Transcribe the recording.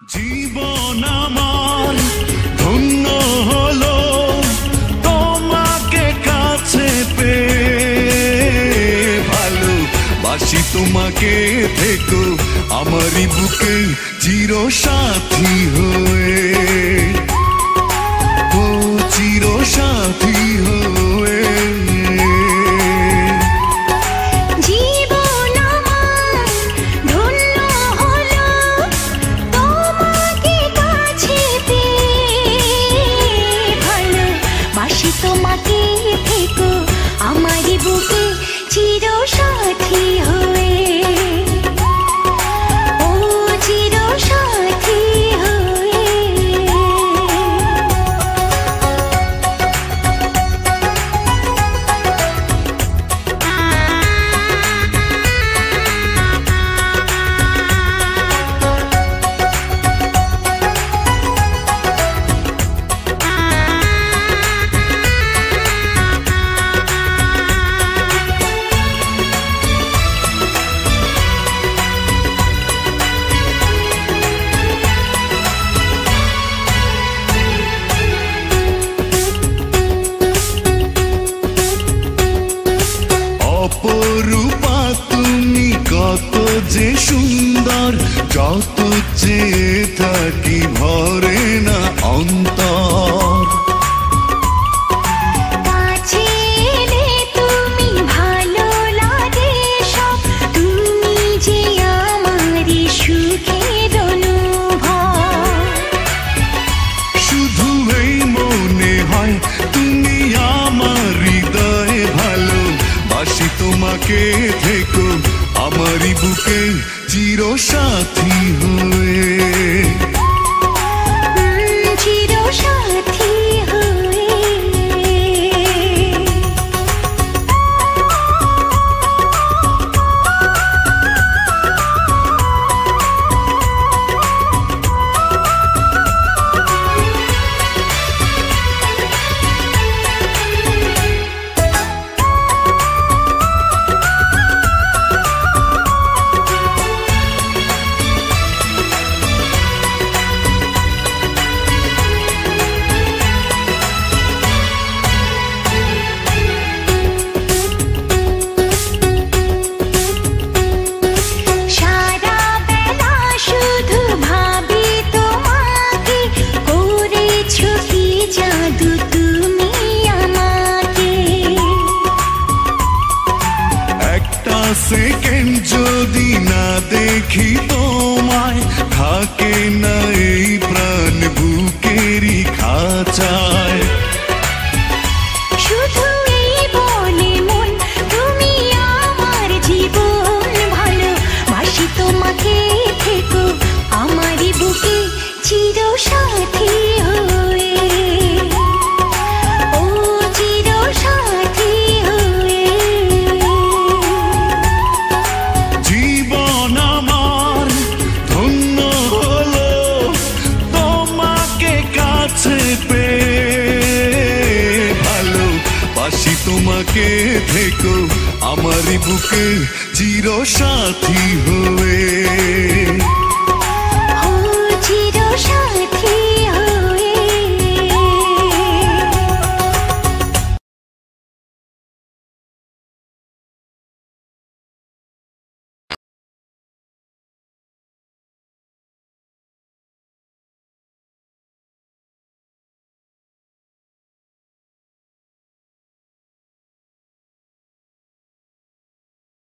জীবন আমার ধন্য হলো তোমাকে কাছে পেয়ে, ভালোবাসি তোমাকে, থেকো আমারই বুকে চির সাথী হয়ে, ও চির সাথী হয়ে। তোমাকে থেকো আমারই বুকে চির সাথী হয়ে, ও চির সাথী হয়ে। অপরূপা তুমি কত যে সুন্দর, যত চেয়ে থাকি ভরে না অন্তর। কাছে এলে তুমি ভালো লাগে সব, তুমি যে আমারই সুখের অনুভব। শুধু এই মনে হয় তুমি আমার হৃদয়ে, ভালোবাসি তোমাকে, থেকো আমারই বুকে চির সাথী হয়ে, চির সাথী হয়ে। সেকেন্ড যদি না দেখি তোমায়, থাকে না এই প্রাণ বুকেরই খাঁচায়। শুধু এই বলে মন তুমি আমার জীবন, ভালোবাসি তোমাকে, থেকো আমারই বুকে চির সাথী হয়ে, ও চির সাথী হয়ে। জীবন আমার ধন্য হলো তোমাকে কাছে পেয়ে, ভালোবাসি তোমাকে, থেকো আমারই বুকে চির সাথী হয়ে।